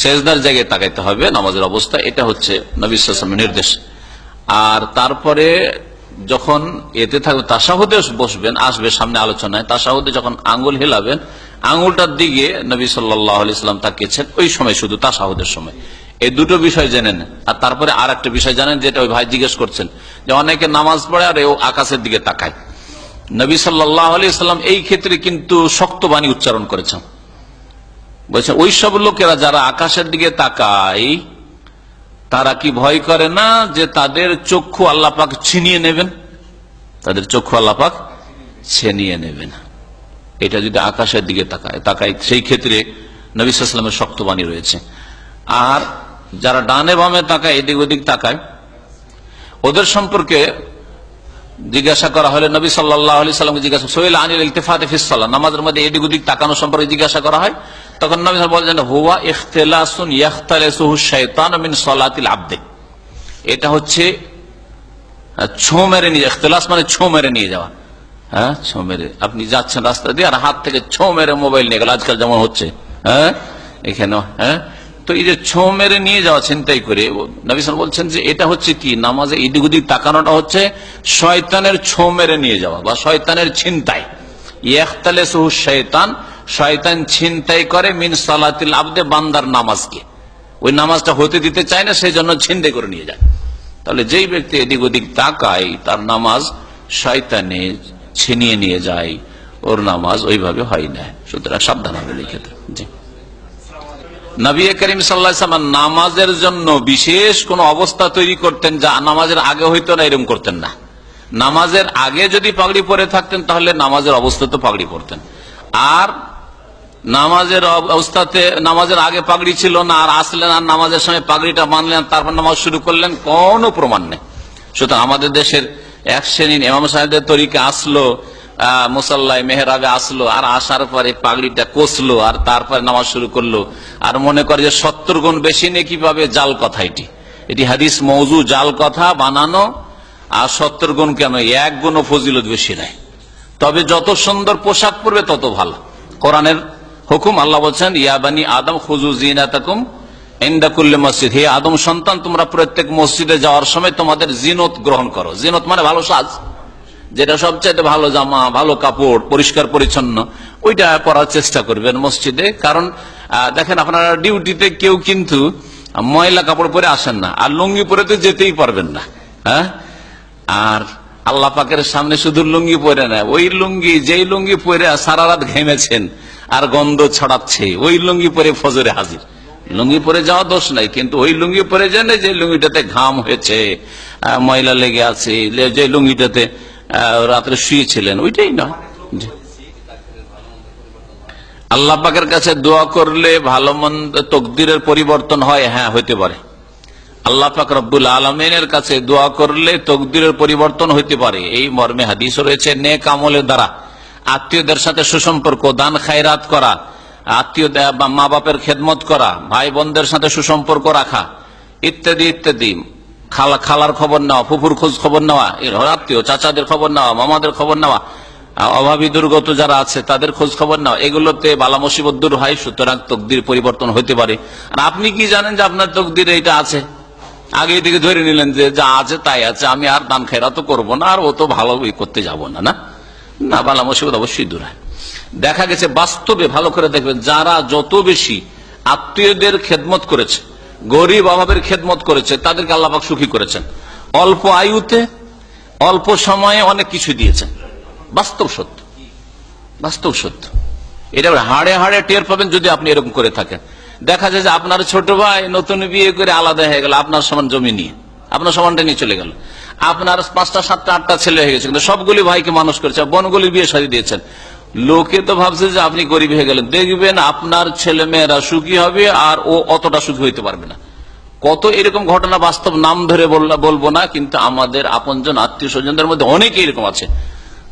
সেজদার জায়গায় তাকাইতে হবে নামাজের অবস্থা, এটা হচ্ছে নবী সাল্লাল্লাহু আলাইহি ওয়াসাল্লামের নির্দেশ। আর তারপরে যখন এতে থাকবে তাশাহুদে বসবেন, আসবে সামনে আলোচনায়, তাশাহুদে যখন আঙ্গুল হেলাবেন, আঙ্গুলটার দিকে নবী সাল্লাল্লাহু আলাইহি ওয়াসাল্লাম তাকিয়েছেন, ওই সময় শুধু তাশাহুদের সময়। এই দুটো বিষয় জেনে নেন। আর তারপরে আর একটা বিষয় জানেন, যেটা ওই ভাই জিজ্ঞেস করছেন, যে অনেকে নামাজ পড়ে আর আকাশের দিকে তাকায়। নবী সাল্লাল্লাহু আলাইহি ওয়াসাল্লাম এই ক্ষেত্রে কিন্তু শক্ত বাণী উচ্চারণ করেছেন। বলছেন ওই সব লোকেরা যারা আকাশের দিকে তাকায়, তারা কি ভয় করে না যে তাদের চক্ষু আল্লাহ পাক ছিনিয়ে নেবেন? তাদের চক্ষু আল্লাহ পাক ছিনিয়ে নেবেন। এটা যদি আকাশের দিকে তাকায়, সেই ক্ষেত্রে নবী সাল্লাল্লাহু আলাইহি ওয়াসাল্লামের শক্ত বাণী রয়েছে। আর যারা ডানে বামে তাকায়, এদিক ওদিক তাকায়, ওদের সম্পর্কে জিজ্ঞাসা করা হলে নবী সাল্লাল্লাহু আলাইহি ওয়াসাল্লামকে জিজ্ঞাসা, সুইল আনিল ইলতিফাতি ফিস সালাহ, নামাজের মধ্যে এদিক ওদিক তাকানো সম্পর্কে জিজ্ঞাসা করা হয়, তখন নবী সাল্লাল্লাহু আলাইহি ওয়াসাল্লাম বলেন, হুয়া ইখতিলাসুন ইয়াখতালিসুহু শাইতানু মিন সালাতিল আবদি। এটা হচ্ছে ছোঁ মেরে নিয়ে, ইখতিলাস মানে ছোঁ মেরে নিয়ে যাওয়া। হ্যাঁ, ছোঁ মেরে আপনি যাচ্ছেন রাস্তা দিয়ে আর হাত থেকে ছোঁ মেরে মোবাইল নিয়ে গেল, আজকাল যেমন হচ্ছে। হ্যাঁ, এখানে হ্যাঁ, তো এই যে ছোঁ মেরে নিয়ে যাওয়া ছিনতাই করে, নবী সাল্লাল্লাহু আলাইহি ওয়াসাল্লাম বলছেন যে এটা হচ্ছে কি, নামাজে এদিক ওদিক তাকানোটা হচ্ছে শয়তানের ছোঁ মেরে নিয়ে যাওয়া বা শয়তানের ছিনতাই। ইয়াখতালিসুহু শাইতান, শয়তান ছিনতাই করে মিন সালাতিল আবদে, বান্দার নামাজকে। ওই নামাজটা হতে দিতে চায় না, সেই জন্য ছিনতাই করে নিয়ে যায়। তাহলে যেই ব্যক্তি এদিক ওদিক তাকায়, তার নামাজ শয়তানে ছিনিয়ে নিয়ে যায়, ওর নামাজ ওইভাবে হয় না। সুতরাং সাবধান হবে এই ক্ষেত্রে। জি, নবী করিম সাল্লাল্লাহু আলাইহি ওয়াসাল্লাম নামাজের জন্য বিশেষ কোন অবস্থা তৈরি করতেন, যা নামাজের আগে হইতো না, এরকম করতেন না। নামাজের আগে যদি পাগড়ি পরে থাকতেন, তাহলে নামাজের অবস্থাতে পাগড়ি পরতেন। আর নামাজের অবস্থাতে, নামাজের আগে পাগড়ি ছিল না, আর আসলেন আর নামাজের সময় পাগড়িটা বাঁধলেন, তারপর নামাজ শুরু করলেন, কোনো প্রমাণ নেই। সুতরাং আমাদের দেশের এক শ্রেণীর ইমাম সাহেবদের তরিকা আসলো, মুসাল্লায় মেহরাবে আসলো, আর আসার পরে পাগড়িটা কষলো, আর তারপরে নামাজ শুরু করলো, আর মনে করে যে 70 গুণ বেশি নেকি পাবে। জাল কথা এটি হাদিস মওযু, জাল কথা বানানো। আর 70 গুণ কেন, 1 গুণও ফজিলত বেশি নাই। তবে যত সুন্দর পোশাক পরবে তত ভালো। কোরআনের হুকুম, আল্লাহ বলছেন, ইয়া বানি আদম খুযু যিনাতাকুম ইনদা কুল্লি মসজিদ, হে আদম সন্তান, তোমরা প্রত্যেক মসজিদে যাওয়ার সময় তোমাদের জিনত গ্রহণ করো। জিনত মানে ভালো সাজ, যেটা সবচেয়ে ভালো জামা, ভালো কাপড়, পরিষ্কার পরিচ্ছন্ন, ওইটা পরার চেষ্টা করবেন মসজিদে। কারণ দেখেন, আপনারা ডিউটিতে কেউ কিন্তু ময়লা কাপড় পরে আসেন না, আর লুঙ্গি পরে তো যেতেই পারবেন না। হ্যাঁ, আর আল্লাহ পাকের সামনে শুধু লুঙ্গি পরে না, ওই লুঙ্গি, যেই লুঙ্গি পরে সারা রাত ঘেমেছেন আর গন্ধ ছড়াচ্ছে, ওই লুঙ্গি পরে ফজরে হাজির। লুঙ্গি পরে যাওয়া দোষ নাই, কিন্তু ওই লুঙ্গি পরে যান যে লুঙ্গিটাতে ঘাম হয়েছে, ময়লা লেগে আছে, যে লুঙ্গিটাতে রাত্রে শুয়েছিলেন, ওইটাই না। আল্লাহ পাকের কাছে দোয়া করলে ভালো মন্দ তকদিরের পরিবর্তন হয়, হ্যাঁ হইতে পারে। আল্লাহ পাক রব্বুল আলামিনের কাছে দোয়া করলে তকদিরের পরিবর্তন হইতে পারে, এই মর্মে হাদিস রয়েছে। নেক আমলের দ্বারা আত্মীয়দের সাথে সুসম্পর্ক, দান খায়রাত করা, আত্মীয় বা মা বাপের খেদমত করা, ভাই বোনদের সাথে সুসম্পর্ক রাখা, ইত্যাদি ইত্যাদি, খালার খবর নেওয়া, ফুফুর খোঁজ খবর নেওয়া, আত্মীয় চাচাদের খবর নেওয়া, মামাদের খবর নেওয়া, অভাবী দুর্গত যারা আছে তাদের খোঁজ খবর নেওয়া, এগুলোতে বালা মুসিবত দূর হয়। সুতরাং তকদির পরিবর্তন হইতে পারে। আর আপনি কি জানেন যে আপনার তকদির এইটা আছে? আগে থেকে ধরে নিলেন যে যা আছে তাই আছে, আমি আর দান খায়রাত করবো না, আর ও তো ভালো করতে যাবো না। না, বালা মুসিবত অবশ্যই দূর হয়। দেখা গেছে বাস্তবে, ভালো করে দেখবেন, যারা যত বেশি আত্মীয়দের খেদমত করেছে, গরিব অভাবের খেদমত করেছে, তাদেরকে আল্লাহ পাক সুখী করেছেন। অল্প আয়ুতে, অল্প সময়ে অনেক কিছু দিয়েছেন। বাস্তব সত্য, বাস্তব সত্য। এটা হাড়ে হাড়ে টের পাবেন যদি আপনি এরকম করে থাকেন। দেখা যায় যে আপনার ছোট ভাই নতুন বিয়ে করে আলাদা হয়ে গেল, আপনার সমান জমি নিয়ে, আপনার সমানটা নিয়ে চলে গেল। আপনার 5টা 7টা 8টা ছেলে হয়ে গেছে, কিন্তু সবগুলি ভাইকে মানুষ করেছে, বোনগুলি বিয়ে সাজিয়ে দিয়েছেন। লোকে তো ভাবছে যে আপনি গরিব হয়ে গেলেন। দেখবেন আপনার ছেলে মেয়েরা সুখী হবে, আর ও অতটা সুখী হইতে পারবে না। কত এরকম ঘটনা বাস্তব, নাম ধরে বলবো না, কিন্তু আমাদের আপনজন আত্মীয় স্বজনদের মধ্যে অনেকে এরকম আছে,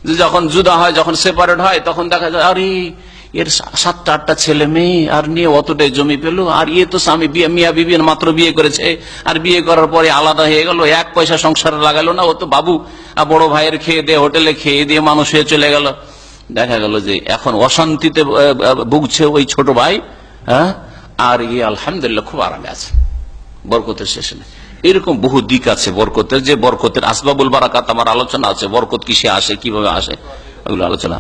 যে যখন জুদা হয়, যখন সেপারেট হয়, তখন দেখা যায় আরে এর 7টা 8টা ছেলে মেয়ে, আর নিয়ে অতটাই জমি পেল, আর ইয়ে তো স্বামী মিয়া বিবি মাত্র বিয়ে করেছে, আর বিয়ে করার পরে আলাদা হয়ে গেল, 1 পয়সা সংসারে লাগালো না, ও তো বাবু বড় ভাইয়ের খেয়ে দিয়ে, হোটেলে খেয়ে দিয়ে মানুষ হয়ে চলে গেল। দেখা গেল যে এখন অশান্তিতে ভুগছে ওই ছোট ভাই, হ্যাঁ, আর ইয়ে আলহামদুলিল্লাহ খুব আরামে আছে, বরকতের শেষে নেই। এরকম বহু দিক আছে বরকতের, যে বরকতের আসবাবুল বারাকাত আমার আলোচনা আছে, বরকত কিসে আসে, কিভাবে আসে, ওগুলো আলোচনা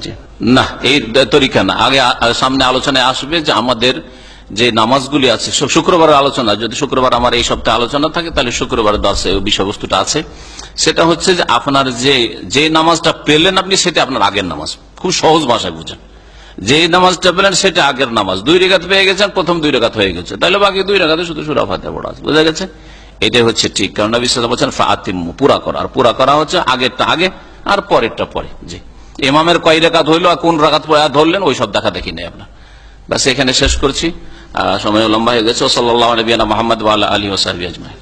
জি না, এই তরিকা না। আগে সামনে আলোচনায় আসবে যে আমাদের যে নামাজগুলি আছে, শুক্রবারের আলোচনা, যদি শুক্রবার আমার এই সপ্তাহে আলোচনা থাকে তাহলে শুক্রবার দর্শে বিষয়বস্তুটা আছে। সেটা হচ্ছে যে আপনার যে নামাজটা পেলেন আপনি, সেটা আপনার আগের নামাজ, খুব সহজ ভাষায় বুঝেন। যে নামাজটা পেলেন সেটা আগের নামাজ, 2 রাকাত পেয়ে গেছেন, প্রথম 2 রাকাত হয়ে গেছে, তাহলে বাকি 2 রাকাতে শুধু সূরা ফাতিহা পড়া আছে, বোঝা গেছে? এটাই হচ্ছে ঠিক, কারণ নবী সাল্লাল্লাহু আলাইহি ওয়াসাল্লাম বলেছেন ফাতিম্মু, পুরা করা, আর পুরা করা হচ্ছে আগেরটা আগে আর পরেরটা পরে। জি, ইমামের কয় রাকাত হইলো আর কোন রাকাত ধরলেন ওই সব দেখা দেখি নেই আপনার। বাস এখানে শেষ করছি, সময় লম্বা হয়ে গেছে। সাল্লাল্লাহু আলাইহি ওয়া সাল্লাম মুহাম্মদ ওয়া আলা আলিহি ওয়া সাহবিহি আজমাইন।